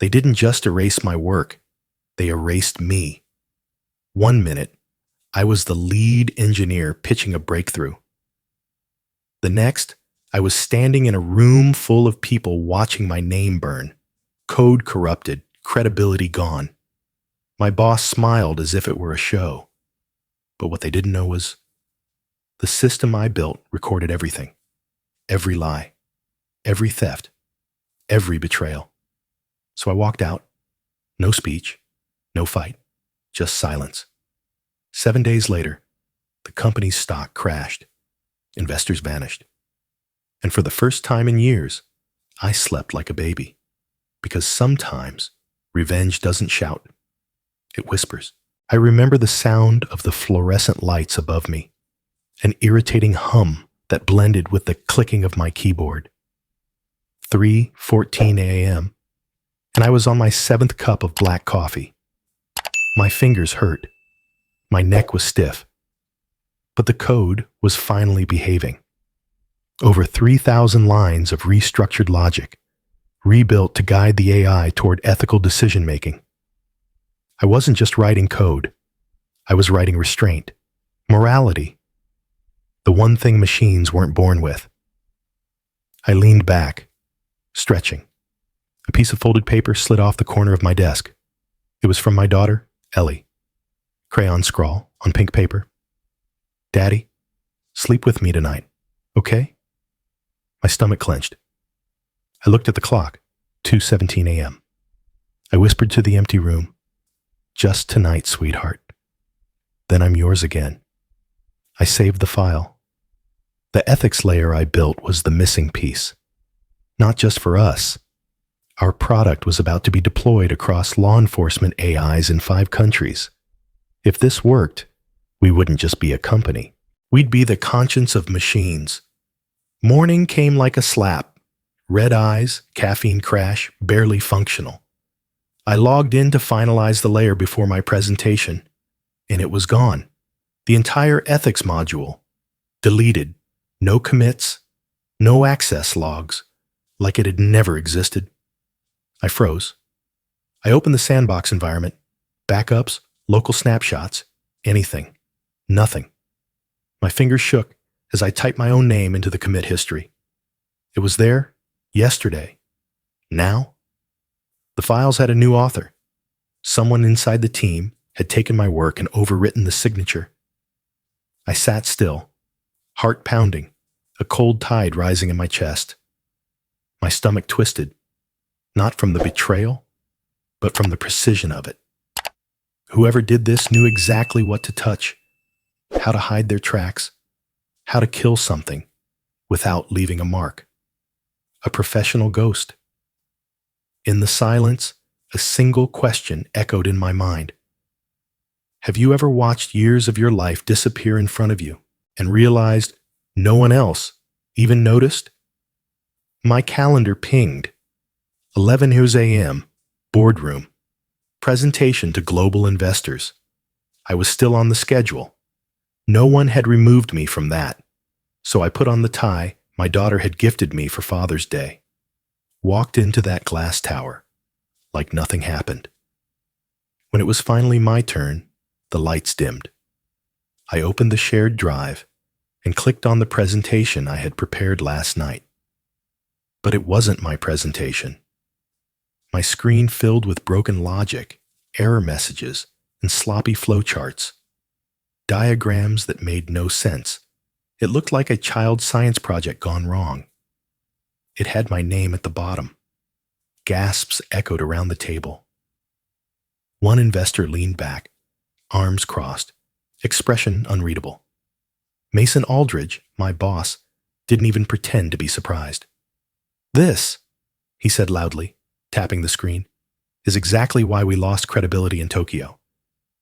They didn't just erase my work, they erased me. One minute, I was the lead engineer pitching a breakthrough. The next, I was standing in a room full of people watching my name burn. Code corrupted, credibility gone. My boss smiled as if it were a show. But what they didn't know was the system I built recorded everything. Every lie, every theft, every betrayal. So I walked out. No speech, no fight, just silence. 7 days later, the company's stock crashed. Investors vanished. And for the first time in years, I slept like a baby. Because sometimes revenge doesn't shout. It whispers. I remember the sound of the fluorescent lights above me, an irritating hum that blended with the clicking of my keyboard. 3:14 a.m., and I was on my 7th cup of black coffee. My fingers hurt. My neck was stiff. But the code was finally behaving. Over 3,000 lines of restructured logic, rebuilt to guide the AI toward ethical decision-making. I wasn't just writing code. I was writing restraint, morality, the one thing machines weren't born with. I leaned back, stretching. A piece of folded paper slid off the corner of my desk. It was from my daughter, Ellie. Crayon scrawl on pink paper. Daddy, sleep with me tonight, okay? My stomach clenched. I looked at the clock, 2:17 a.m. I whispered to the empty room, just tonight, sweetheart. Then I'm yours again. I saved the file. The ethics layer I built was the missing piece. Not just for us. Our product was about to be deployed across law enforcement AIs in 5 countries. If this worked, we wouldn't just be a company. We'd be the conscience of machines. Morning came like a slap. Red eyes, caffeine crash, barely functional. I logged in to finalize the layer before my presentation, and it was gone. The entire ethics module. Deleted. No commits. No access logs. Like it had never existed. I froze. I opened the sandbox environment. Backups, local snapshots, anything. Nothing. My fingers shook as I typed my own name into the commit history. It was there, yesterday. Now? The files had a new author. Someone inside the team had taken my work and overwritten the signature. I sat still, heart pounding, a cold tide rising in my chest. My stomach twisted, not from the betrayal, but from the precision of it. Whoever did this knew exactly what to touch, how to hide their tracks, how to kill something without leaving a mark. A professional ghost. In the silence, a single question echoed in my mind. Have you ever watched years of your life disappear in front of you and realized no one else even noticed? My calendar pinged. 11 a.m., boardroom. Presentation to global investors. I was still on the schedule. No one had removed me from that. So I put on the tie my daughter had gifted me for Father's Day. Walked into that glass tower like nothing happened. When it was finally my turn, the lights dimmed. I opened the shared drive and clicked on the presentation I had prepared last night. But it wasn't my presentation. My screen filled with broken logic, error messages, and sloppy flowcharts. Diagrams that made no sense. It looked like a child science project gone wrong. It had my name at the bottom. Gasps echoed around the table. One investor leaned back, arms crossed, expression unreadable. Mason Aldridge, my boss, didn't even pretend to be surprised. This, he said loudly, tapping the screen, is exactly why we lost credibility in Tokyo.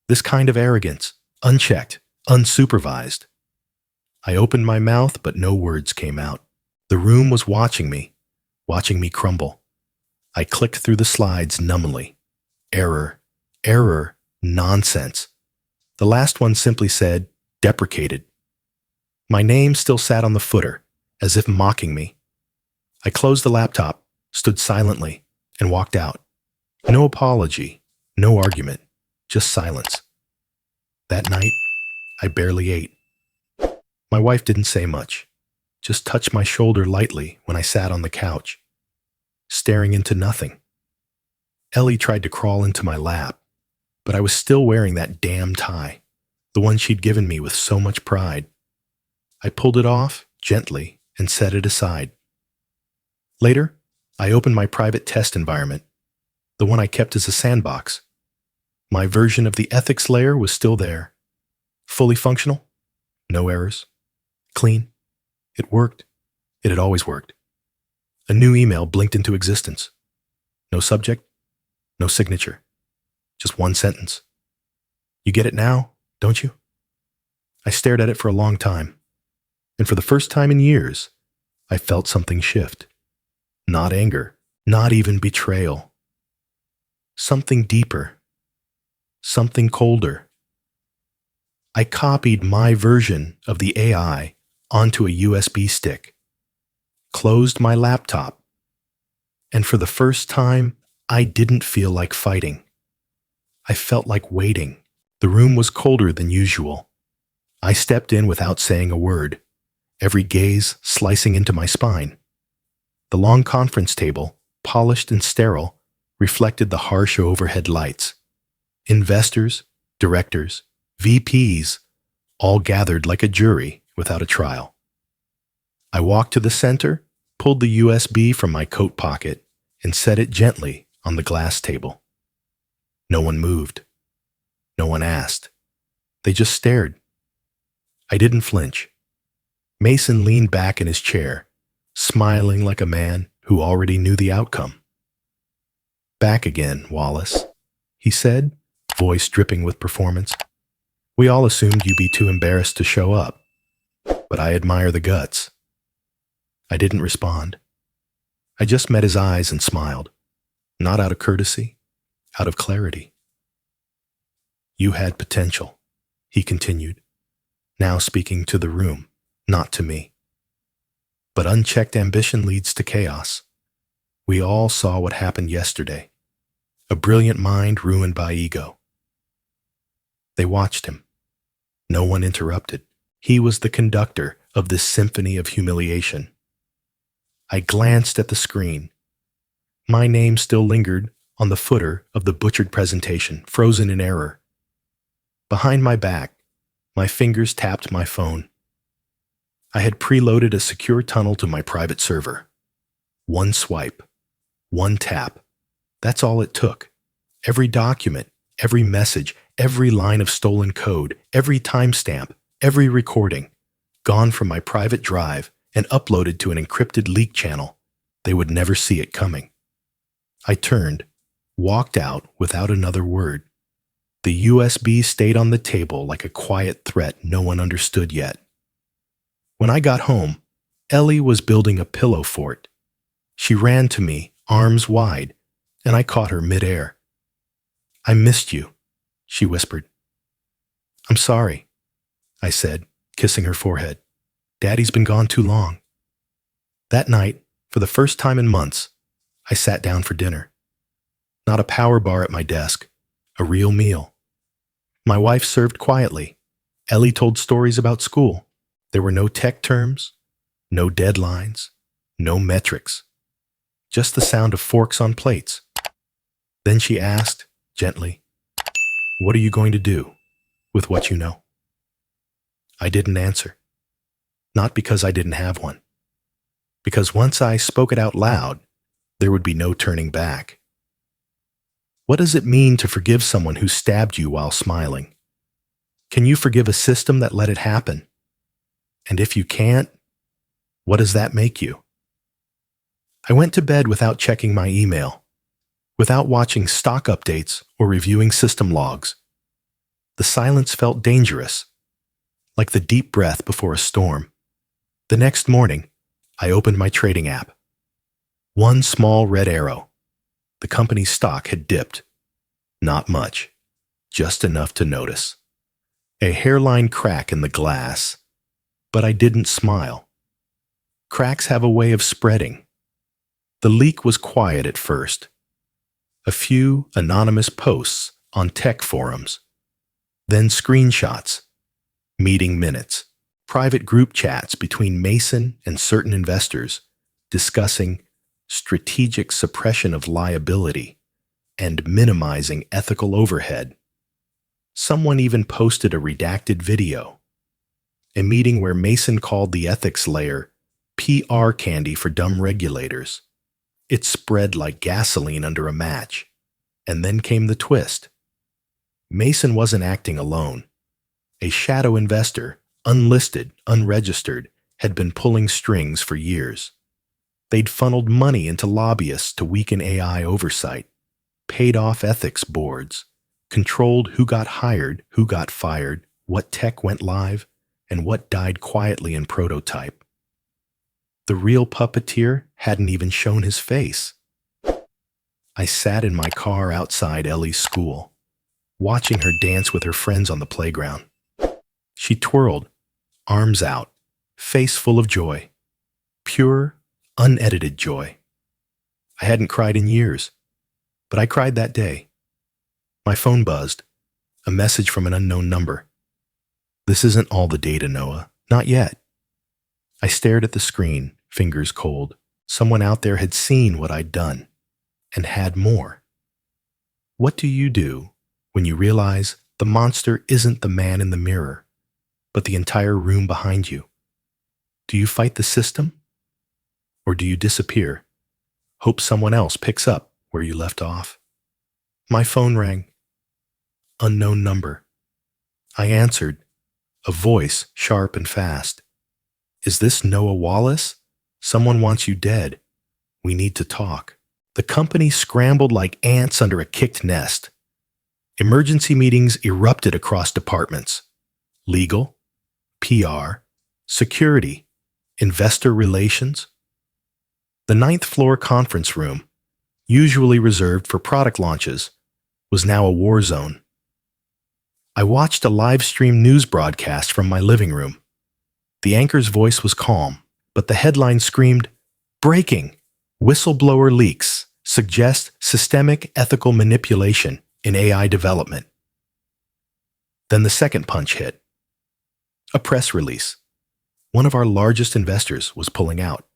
This kind of arrogance, unchecked, unsupervised. I opened my mouth, but no words came out. The room was watching me crumble. I clicked through the slides numbly. Error, error, nonsense. The last one simply said, deprecated. My name still sat on the footer, as if mocking me. I closed the laptop, stood silently, and walked out. No apology, no argument, just silence. That night, I barely ate. My wife didn't say much, just touched my shoulder lightly when I sat on the couch, staring into nothing. Ellie tried to crawl into my lap, but I was still wearing that damn tie, the one she'd given me with so much pride. I pulled it off, gently, and set it aside. Later, I opened my private test environment, the one I kept as a sandbox. My version of the ethics layer was still there. Fully functional, no errors, clean. It worked. It had always worked. A new email blinked into existence. No subject, no signature, just one sentence. You get it now, don't you? I stared at it for a long time, and for the first time in years, I felt something shift. Not anger, not even betrayal. Something deeper, something colder. I copied my version of the AI onto a USB stick, closed my laptop, and for the first time, I didn't feel like fighting. I felt like waiting. The room was colder than usual. I stepped in without saying a word, every gaze slicing into my spine. The long conference table, polished and sterile, reflected the harsh overhead lights. Investors, directors, VPs, all gathered like a jury without a trial. I walked to the center, pulled the USB from my coat pocket, and set it gently on the glass table. No one moved. No one asked. They just stared. I didn't flinch. Mason leaned back in his chair, smiling like a man who already knew the outcome. "Back again, Wallace," he said, voice dripping with performance. "We all assumed you'd be too embarrassed to show up, but I admire the guts." I didn't respond. I just met his eyes and smiled, not out of courtesy, out of clarity. "You had potential," he continued, now speaking to the room, not to me. "But unchecked ambition leads to chaos. We all saw what happened yesterday. A brilliant mind ruined by ego." They watched him. No one interrupted. He was the conductor of this symphony of humiliation. I glanced at the screen. My name still lingered on the footer of the butchered presentation, frozen in error. Behind my back, my fingers tapped my phone. I had preloaded a secure tunnel to my private server. One swipe, one tap. That's all it took. Every document, every message, every line of stolen code, every timestamp, every recording, gone from my private drive and uploaded to an encrypted leak channel. They would never see it coming. I turned, walked out without another word. The USB stayed on the table like a quiet threat no one understood yet. When I got home, Ellie was building a pillow fort. She ran to me, arms wide, and I caught her midair. "I missed you," she whispered. "I'm sorry," I said, kissing her forehead. "Daddy's been gone too long." That night, for the first time in months, I sat down for dinner. Not a power bar at my desk, a real meal. My wife served quietly. Ellie told stories about school. There were no tech terms, no deadlines, no metrics, just the sound of forks on plates. Then she asked, gently, "What are you going to do with what you know?" I didn't answer. Not because I didn't have one. Because once I spoke it out loud, there would be no turning back. What does it mean to forgive someone who stabbed you while smiling? Can you forgive a system that let it happen? And if you can't, what does that make you? I went to bed without checking my email, without watching stock updates or reviewing system logs. The silence felt dangerous, like the deep breath before a storm. The next morning, I opened my trading app. One small red arrow. The company's stock had dipped. Not much, just enough to notice. A hairline crack in the glass. But I didn't smile. Cracks have a way of spreading. The leak was quiet at first. a few anonymous posts on tech forums, then screenshots, meeting minutes, private group chats between Mason and certain investors discussing strategic suppression of liability and minimizing ethical overhead. Someone even posted a redacted video, a meeting where Mason called the ethics layer PR candy for dumb regulators. It spread like gasoline under a match. And then came the twist. Mason wasn't acting alone. A shadow investor, unlisted, unregistered, had been pulling strings for years. They'd funneled money into lobbyists to weaken AI oversight, paid off ethics boards, controlled who got hired, who got fired, what tech went live, and what died quietly in prototype. The real puppeteer hadn't even shown his face. I sat in my car outside Ellie's school, watching her dance with her friends on the playground. She twirled, arms out, face full of joy. Pure, unedited joy. I hadn't cried in years, but I cried that day. My phone buzzed, a message from an unknown number. This isn't all the data, Noah. Not yet. I stared at the screen, fingers cold. Someone out there had seen what I'd done, and had more. What do you do when you realize the monster isn't the man in the mirror, but the entire room behind you? Do you fight the system? Or do you disappear, hope someone else picks up where you left off? My phone rang. Unknown number. I answered, a voice sharp and fast. Is this Noah Wallace? Someone wants you dead. We need to talk. The company scrambled like ants under a kicked nest. Emergency meetings erupted across departments: legal, PR, security, investor relations. The 9th floor conference room, usually reserved for product launches, was now a war zone. I watched a live-stream news broadcast from my living room. The anchor's voice was calm, but the headline screamed, "Breaking! Whistleblower leaks suggest systemic ethical manipulation in AI development." Then the second punch hit. A press release. One of our largest investors was pulling out.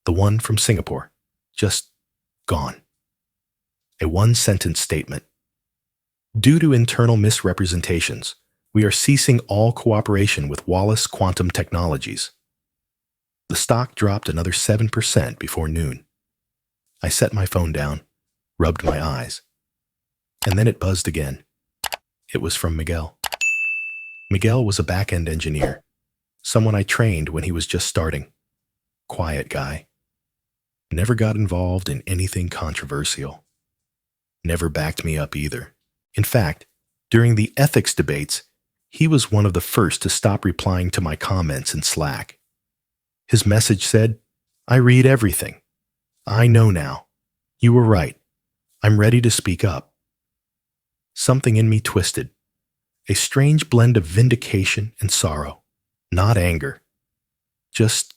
The one from Singapore. Just gone. A one-sentence statement. Due to internal misrepresentations, we are ceasing all cooperation with Wallace Quantum Technologies. The stock dropped another 7% before noon. I set my phone down, rubbed my eyes, and then it buzzed again. It was from Miguel. Miguel was a back-end engineer, someone I trained when he was just starting. Quiet guy. Never got involved in anything controversial. Never backed me up either. In fact, during the ethics debates, he was one of the first to stop replying to my comments in Slack. His message said, "I read everything. I know now. You were right. I'm ready to speak up." Something in me twisted. A strange blend of vindication and sorrow. Not anger. Just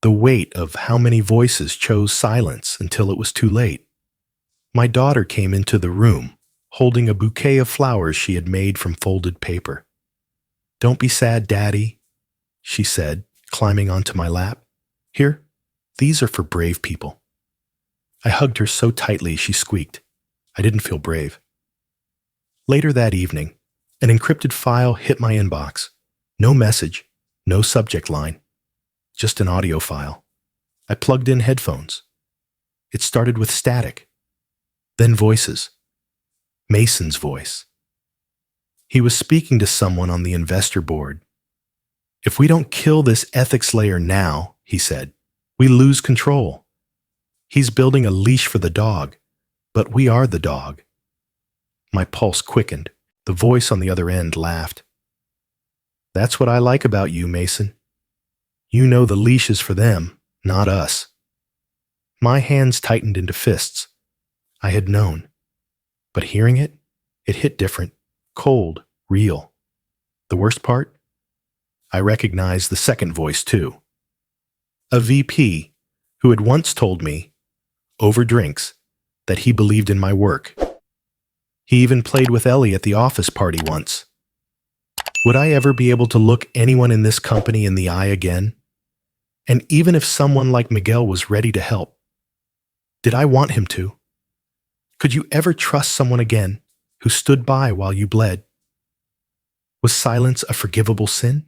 the weight of how many voices chose silence until it was too late. My daughter came into the room, holding a bouquet of flowers she had made from folded paper. "Don't be sad, Daddy," she said, climbing onto my lap. "Here, these are for brave people." I hugged her so tightly she squeaked. I didn't feel brave. Later that evening, an encrypted file hit my inbox. No message, no subject line, just an audio file. I plugged in headphones. It started with static, then voices. Mason's voice. He was speaking to someone on the investor board. "If we don't kill this ethics layer now," he said, "we lose control. He's building a leash for the dog, but we are the dog." My pulse quickened. The voice on the other end laughed. "That's what I like about you, Mason. You know the leash is for them, not us." My hands tightened into fists. I had known. But hearing it, it hit different, cold, real. The worst part? I recognized the second voice too. A VP who had once told me, over drinks, that he believed in my work. He even played with Ellie at the office party once. Would I ever be able to look anyone in this company in the eye again? And even if someone like Miguel was ready to help, did I want him to? Could you ever trust someone again who stood by while you bled? Was silence a forgivable sin?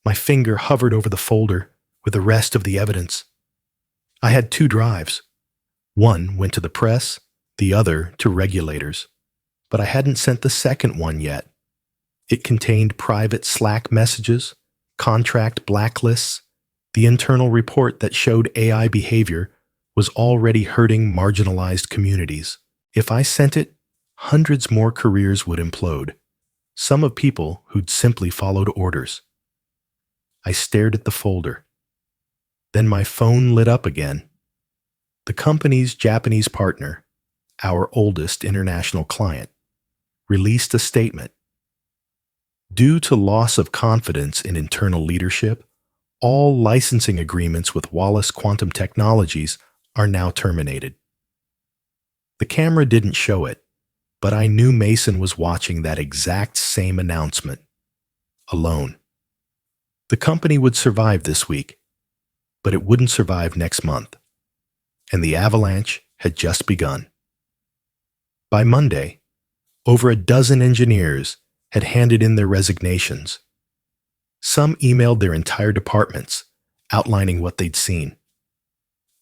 My finger hovered over the folder with the rest of the evidence. I had 2 drives. One went to the press, the other to regulators. But I hadn't sent the second one yet. It contained private Slack messages, contract blacklists, the internal report that showed AI behavior was already hurting marginalized communities. If I sent it, hundreds more careers would implode, some of people who'd simply followed orders. I stared at the folder. Then my phone lit up again. The company's Japanese partner, our oldest international client, released a statement. Due to loss of confidence in internal leadership, all licensing agreements with Wallace Quantum Technologies are now terminated. The camera didn't show it, but I knew Mason was watching that exact same announcement, alone. The company would survive this week, but it wouldn't survive next month, and the avalanche had just begun. By Monday, over a dozen engineers had handed in their resignations. Some emailed their entire departments, outlining what they'd seen.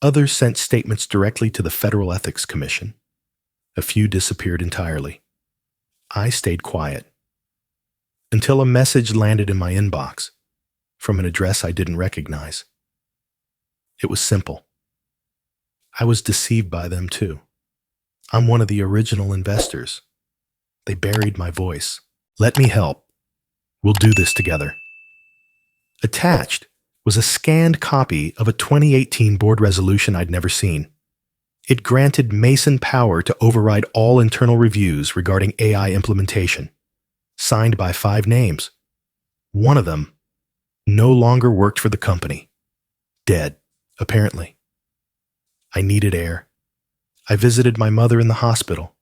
Others sent statements directly to the Federal Ethics Commission. A few disappeared entirely. I stayed quiet until a message landed in my inbox from an address I didn't recognize. It was simple. I was deceived by them too. I'm one of the original investors. They buried my voice. Let me help. We'll do this together. Attached was a scanned copy of a 2018 board resolution I'd never seen. It granted Mason power to override all internal reviews regarding AI implementation, signed by 5 names. One of them no longer worked for the company. Dead, apparently. I needed air. I visited my mother in the hospital.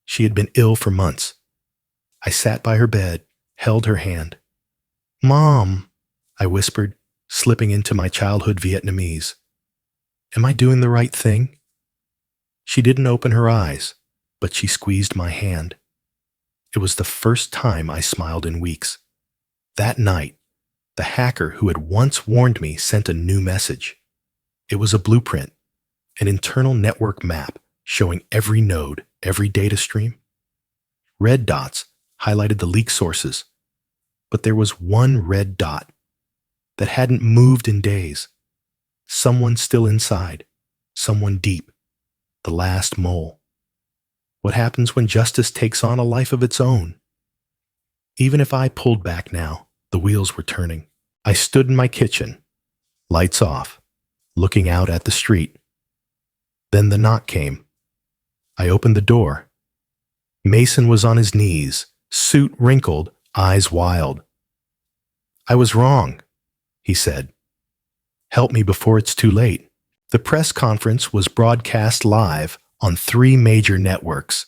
She had been ill for months. I sat by her bed, held her hand. "Mom," I whispered, slipping into my childhood Vietnamese. "Am I doing the right thing?" She didn't open her eyes, but she squeezed my hand. It was the first time I smiled in weeks. That night, the hacker who had once warned me sent a new message. It was a blueprint, an internal network map showing every node, every data stream. Red dots highlighted the leak sources, but there was one red dot that hadn't moved in days. Someone still inside, someone deep, the last mole. What happens when justice takes on a life of its own? Even if I pulled back now, the wheels were turning. I stood in my kitchen, lights off, looking out at the street. Then the knock came. I opened the door. Mason was on his knees, suit wrinkled, eyes wild. "I was wrong," he said. "Help me before it's too late." The press conference was broadcast live on 3 major networks.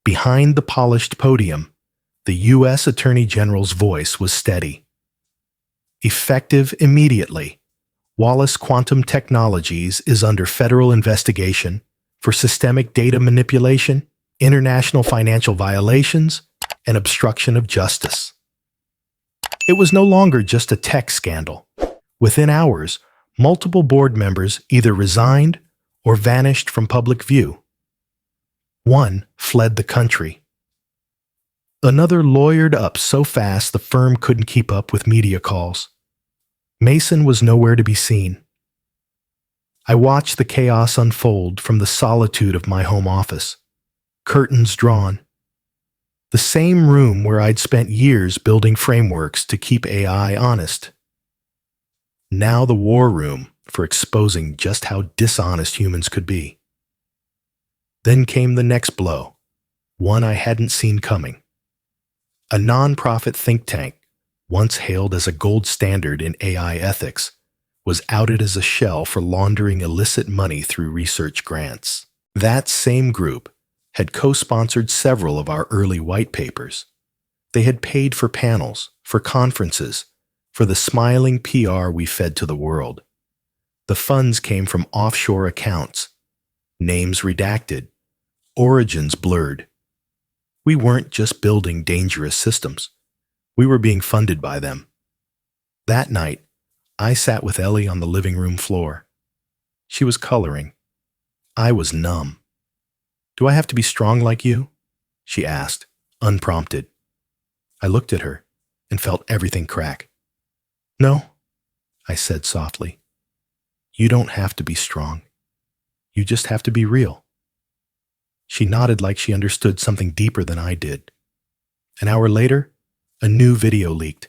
Behind the polished podium, the U.S. Attorney General's voice was steady. Effective immediately, Wallace Quantum Technologies is under federal investigation for systemic data manipulation, international financial violations, and obstruction of justice. It was no longer just a tech scandal. Within hours, multiple board members either resigned or vanished from public view. One fled the country. Another lawyered up so fast the firm couldn't keep up with media calls. Mason was nowhere to be seen. I watched the chaos unfold from the solitude of my home office. Curtains drawn. The same room where I'd spent years building frameworks to keep AI honest. Now the war room for exposing just how dishonest humans could be. Then came the next blow, one I hadn't seen coming. A nonprofit think tank, once hailed as a gold standard in AI ethics, was outed as a shell for laundering illicit money through research grants. That same group had co-sponsored several of our early white papers. They had paid for panels, for conferences, for the smiling PR we fed to the world. The funds came from offshore accounts, names redacted, origins blurred. We weren't just building dangerous systems. We were being funded by them. That night, I sat with Ellie on the living room floor. She was coloring. I was numb. "Do I have to be strong like you?" she asked, unprompted. I looked at her and felt everything crack. "No," I said softly. "You don't have to be strong. You just have to be real." She nodded like she understood something deeper than I did. An hour later, a new video leaked.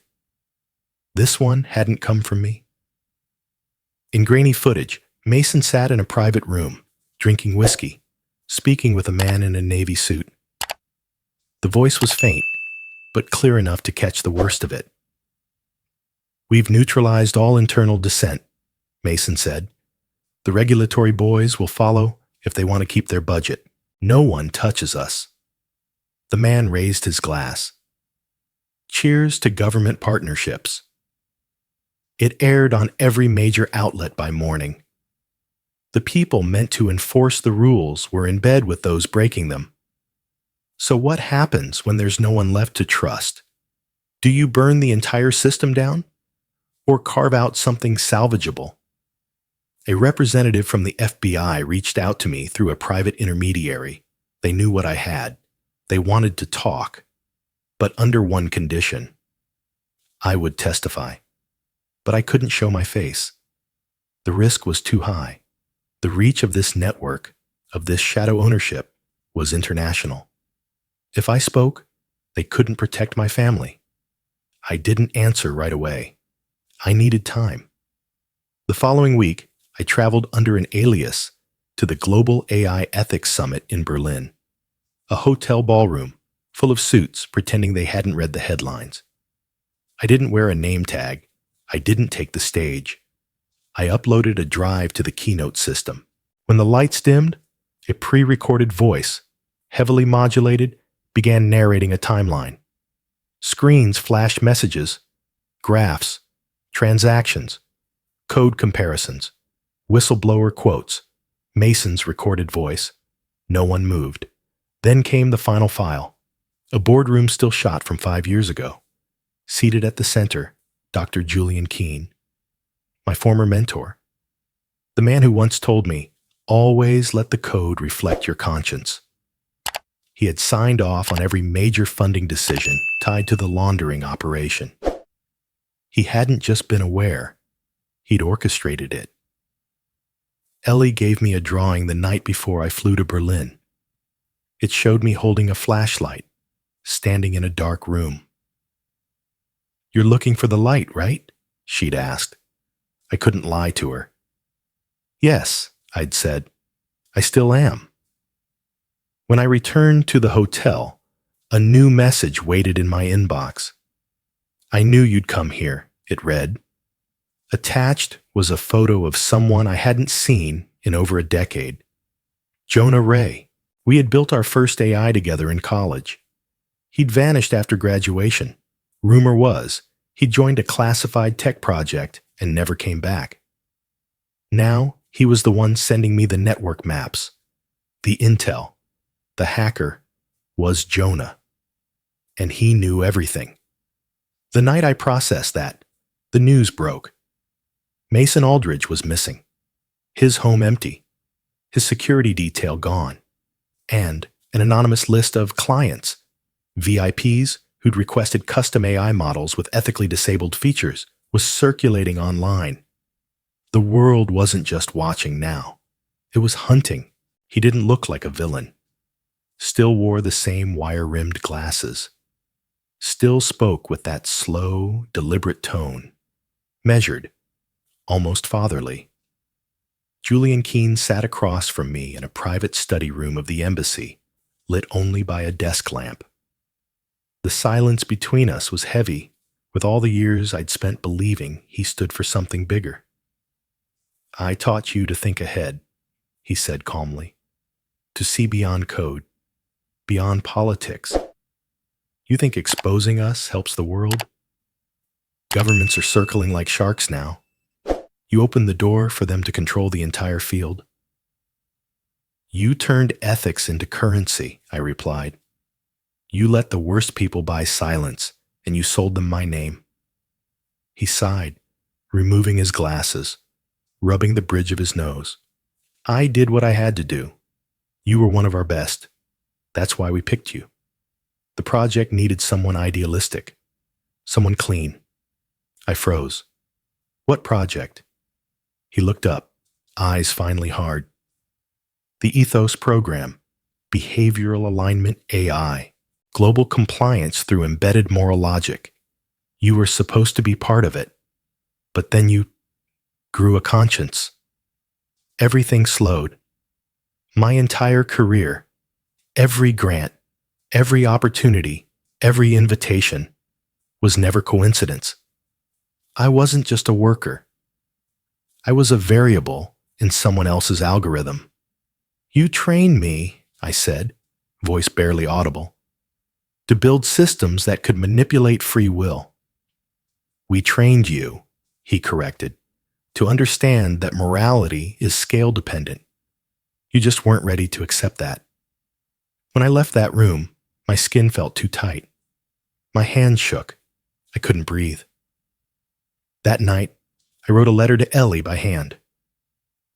This one hadn't come from me. In grainy footage, Mason sat in a private room, drinking whiskey, speaking with a man in a navy suit. The voice was faint, but clear enough to catch the worst of it. "We've neutralized all internal dissent," Mason said. "The regulatory boys will follow if they want to keep their budget. No one touches us." The man raised his glass. "Cheers to government partnerships." It aired on every major outlet by morning. The people meant to enforce the rules were in bed with those breaking them. So what happens when there's no one left to trust? Do you burn the entire system down? Or carve out something salvageable? A representative from the FBI reached out to me through a private intermediary. They knew what I had. They wanted to talk, but under one condition. I would testify. But I couldn't show my face. The risk was too high. The reach of this network, of this shadow ownership, was international. If I spoke, they couldn't protect my family. I didn't answer right away. I needed time. The following week, I traveled under an alias to the Global AI Ethics Summit in Berlin, a hotel ballroom full of suits pretending they hadn't read the headlines. I didn't wear a name tag. I didn't take the stage. I uploaded a drive to the keynote system. When the lights dimmed, a pre-recorded voice, heavily modulated, began narrating a timeline. Screens flashed messages, graphs, transactions, code comparisons, whistleblower quotes, Mason's recorded voice. No one moved. Then came the final file, a boardroom still shot from 5 years ago. Seated at the center, Dr. Julian Keene, my former mentor. The man who once told me, "Always let the code reflect your conscience." He had signed off on every major funding decision tied to the laundering operation. He hadn't just been aware, he'd orchestrated it. Ellie gave me a drawing the night before I flew to Berlin. It showed me holding a flashlight, standing in a dark room. "You're looking for the light, right?" she'd asked. I couldn't lie to her. "Yes," I'd said. "I still am." When I returned to the hotel, a new message waited in my inbox. "I knew you'd come here," it read. Attached was a photo of someone I hadn't seen in over a decade. Jonah Ray. We had built our first AI together in college. He'd vanished after graduation. Rumor was, he joined a classified tech project and never came back. Now, he was the one sending me the network maps. The intel. The hacker was Jonah. And he knew everything. The night I processed that, the news broke. Mason Aldridge was missing. His home empty. His security detail gone. And an anonymous list of clients, VIPs who'd requested custom AI models with ethically disabled features, was circulating online. The world wasn't just watching now. It was hunting. He didn't look like a villain. Still wore the same wire-rimmed glasses. Still spoke with that slow, deliberate tone. Measured. Almost fatherly. Julian Keene sat across from me in a private study room of the embassy, lit only by a desk lamp. The silence between us was heavy, with all the years I'd spent believing he stood for something bigger. "I taught you to think ahead," he said calmly. to see beyond code, beyond politics. You think exposing us helps the world? Governments are circling like sharks now. You open the door for them to control the entire field. You turned ethics into currency, I replied. You let the worst people buy silence, and you sold them my name. He sighed, removing his glasses, rubbing the bridge of his nose. I did what I had to do. You were one of our best. That's why we picked you. The project needed someone idealistic, someone clean. I froze. What project? He looked up, eyes finally hard. The Ethos program, behavioral alignment AI, global compliance through embedded moral logic. You were supposed to be part of it, but then you grew a conscience. Everything slowed. My entire career, every grant, every opportunity, every invitation was never coincidence. I wasn't just a worker. I was a variable in someone else's algorithm. You trained me, I said, voice barely audible, to build systems that could manipulate free will. We trained you, he corrected, to understand that morality is scale-dependent. You just weren't ready to accept that. When I left that room, my skin felt too tight. My hands shook. I couldn't breathe. That night, I wrote a letter to Ellie by hand.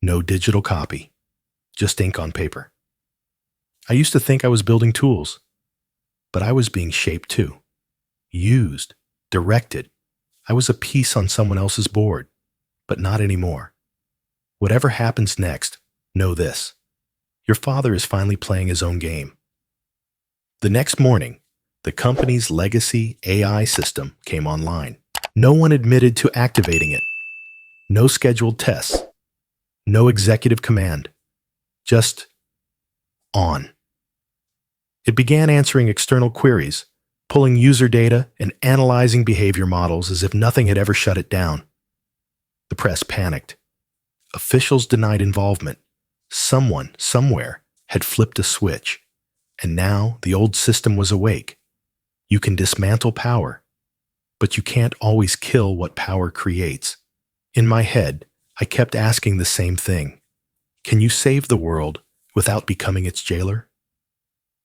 No digital copy, just ink on paper. I used to think I was building tools, but I was being shaped too. Used, directed. I was a piece on someone else's board, but not anymore. Whatever happens next, know this. Your father is finally playing his own game. The next morning, the company's legacy AI system came online. No one admitted to activating it. No scheduled tests. No executive command. Just on. It began answering external queries, pulling user data and analyzing behavior models as if nothing had ever shut it down. The press panicked. Officials denied involvement. Someone, somewhere, had flipped a switch, and now the old system was awake. You can dismantle power, but you can't always kill what power creates. In my head, I kept asking the same thing. Can you save the world without becoming its jailer?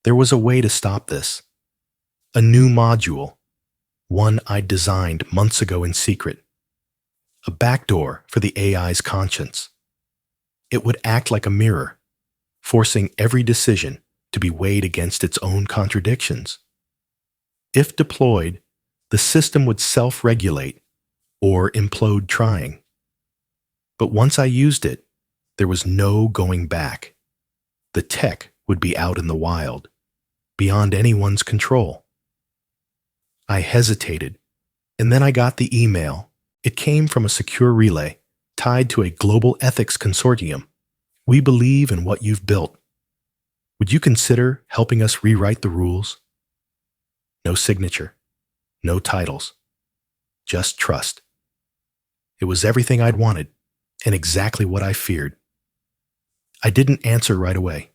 There was a way to stop this. A new module, one I'd designed months ago in secret. A backdoor for the AI's conscience. It would act like a mirror, forcing every decision to be weighed against its own contradictions. If deployed, the system would self-regulate or implode trying. But once I used it, there was no going back. The tech would be out in the wild, beyond anyone's control. I hesitated, and then I got the email. It came from a secure relay tied to a global ethics consortium. We believe in what you've built. Would you consider helping us rewrite the rules? No signature, no titles, just trust. It was everything I'd wanted and exactly what I feared. I didn't answer right away.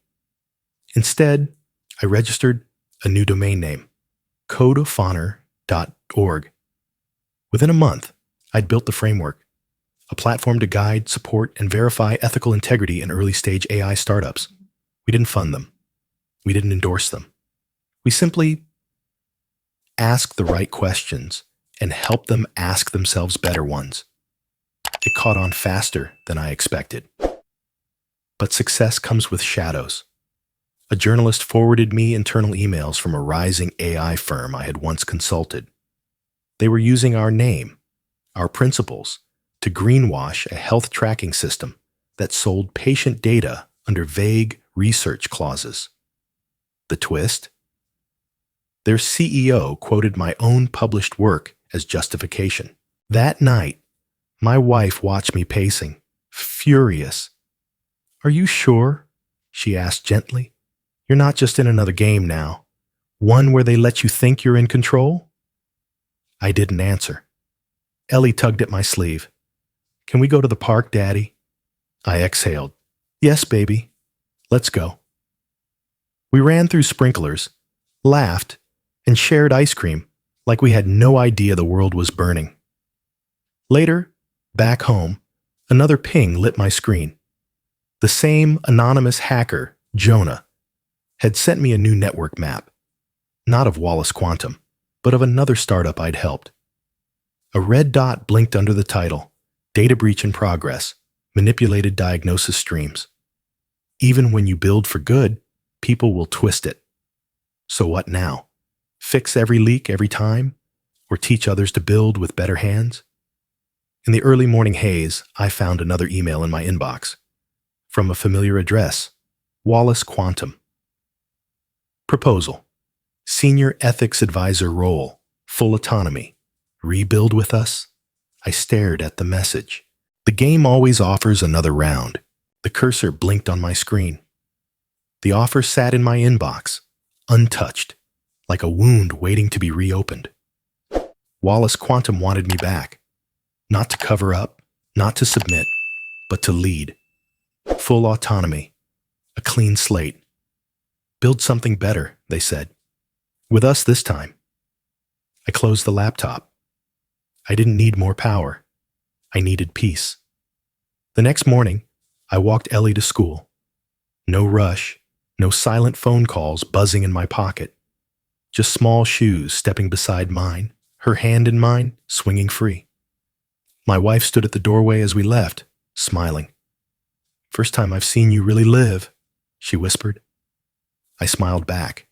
Instead, I registered a new domain name, codeofhonor.org. Within a month, I'd built the framework, a platform to guide, support, and verify ethical integrity in early-stage AI startups. We didn't fund them. We didn't endorse them. We simply asked the right questions and helped them ask themselves better ones. It caught on faster than I expected. But success comes with shadows. A journalist forwarded me internal emails from a rising AI firm I had once consulted. They were using our name, our principles, to greenwash a health tracking system that sold patient data under vague research clauses. The twist? Their CEO quoted my own published work as justification. That night, my wife watched me pacing, furious. "Are you sure?" she asked gently. "You're not just in another game now, one where they let you think you're in control?" I didn't answer. Ellie tugged at my sleeve. "Can we go to the park, Daddy?" I exhaled. "Yes, baby. Let's go." We ran through sprinklers, laughed, and shared ice cream like we had no idea the world was burning. Later, back home, another ping lit my screen. The same anonymous hacker, Jonah, had sent me a new network map, not of Wallace Quantum, but of another startup I'd helped. A red dot blinked under the title, Data Breach in Progress, Manipulated Diagnosis Streams. Even when you build for good, people will twist it. So what now? Fix every leak every time? Or teach others to build with better hands? In the early morning haze, I found another email in my inbox. From a familiar address, Wallace Quantum. Proposal. Senior Ethics Advisor role. Full autonomy. Rebuild with us? I stared at the message. The game always offers another round. The cursor blinked on my screen. The offer sat in my inbox, untouched, like a wound waiting to be reopened. Wallace Quantum wanted me back. Not to cover up, not to submit, but to lead. Full autonomy. A clean slate. Build something better, they said. With us this time. I closed the laptop. I didn't need more power. I needed peace. The next morning, I walked Ellie to school. No rush, no silent phone calls buzzing in my pocket. Just small shoes stepping beside mine, her hand in mine, swinging free. My wife stood at the doorway as we left, smiling. "First time I've seen you really live," she whispered. I smiled back.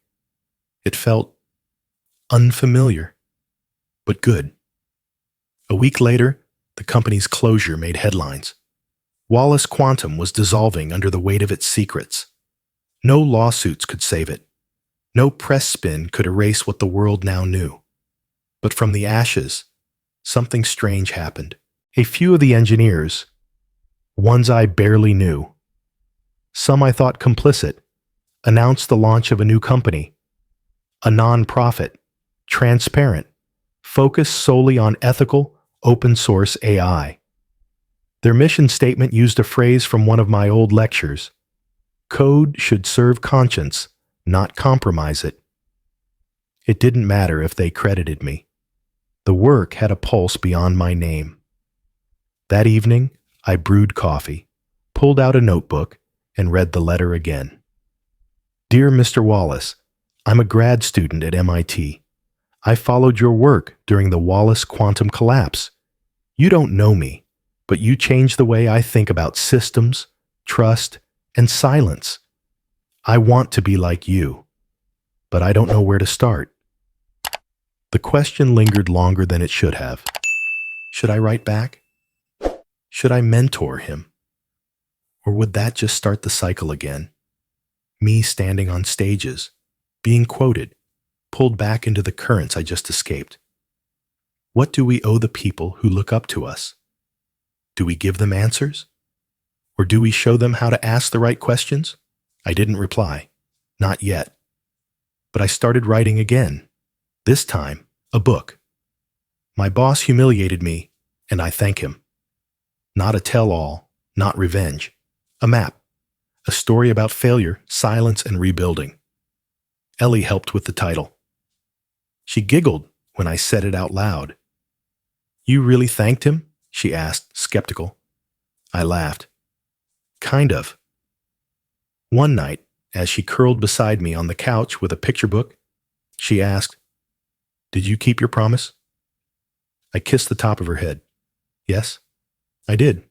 It felt unfamiliar, but good. A week later, the company's closure made headlines. Wallace Quantum was dissolving under the weight of its secrets. No lawsuits could save it. No press spin could erase what the world now knew. But from the ashes, something strange happened. A few of the engineers, ones I barely knew, some I thought complicit, announced the launch of a new company, a non-profit, transparent, focused solely on ethical, open-source AI. Their mission statement used a phrase from one of my old lectures. Code should serve conscience, not compromise it. It didn't matter if they credited me. The work had a pulse beyond my name. That evening, I brewed coffee, pulled out a notebook, and read the letter again. Dear Mr. Wallace, I'm a grad student at MIT. I followed your work during the Wallace Quantum collapse. You don't know me, but you changed the way I think about systems, trust, and silence. I want to be like you, but I don't know where to start. The question lingered longer than it should have. Should I write back? Should I mentor him? Or would that just start the cycle again? Me standing on stages, being quoted, pulled back into the currents I just escaped. What do we owe the people who look up to us? Do we give them answers? Or do we show them how to ask the right questions? I didn't reply. Not yet. But I started writing again. This time, a book. My boss humiliated me, and I thank him. Not a tell-all, not revenge. A map. A story about failure, silence, and rebuilding. Ellie helped with the title. She giggled when I said it out loud. You really thanked him? She asked, skeptical. I laughed. Kind of. One night, as she curled beside me on the couch with a picture book, she asked, Did you keep your promise? I kissed the top of her head. Yes, I did.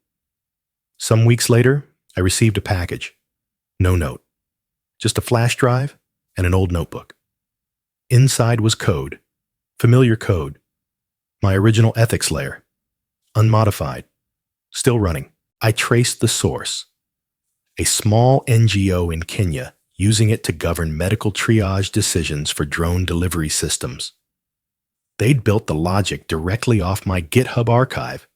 Some weeks later, I received a package. No note. Just a flash drive and an old notebook. Inside was code. Familiar code. My original ethics layer. Unmodified. Still running. I traced the source. A small NGO in Kenya using it to govern medical triage decisions for drone delivery systems. They'd built the logic directly off my GitHub archive.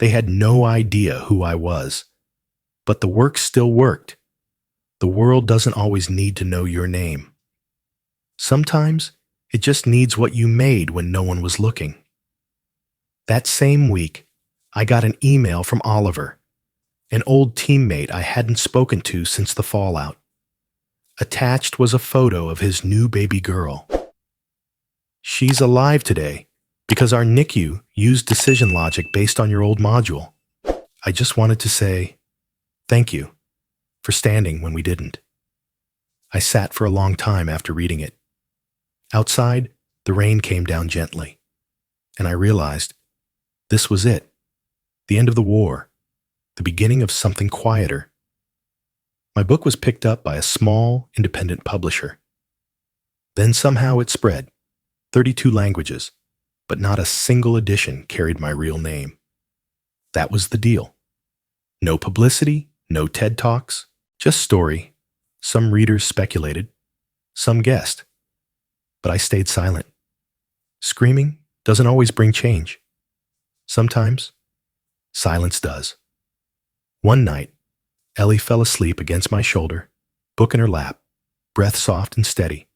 They had no idea who I was. But the work still worked. The world doesn't always need to know your name. Sometimes it just needs what you made when no one was looking. That same week, I got an email from Oliver, an old teammate I hadn't spoken to since the fallout. Attached was a photo of his new baby girl. She's alive today because our NICU used decision logic based on your old module. I just wanted to say thank you for standing when we didn't. I sat for a long time after reading it. Outside, the rain came down gently, and I realized this was it, the end of the war, the beginning of something quieter. My book was picked up by a small, independent publisher. Then somehow it spread, 32 languages, but not a single edition carried my real name. That was the deal. No publicity, no TED Talks, just story. Some readers speculated, some guessed. But I stayed silent. Screaming doesn't always bring change. Sometimes, silence does. One night, Ellie fell asleep against my shoulder, book in her lap, breath soft and steady.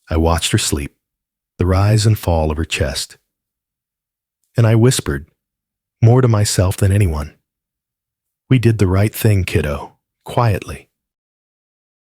I watched her sleep, the rise and fall of her chest. And I whispered, more to myself than anyone, "We did the right thing, kiddo," quietly.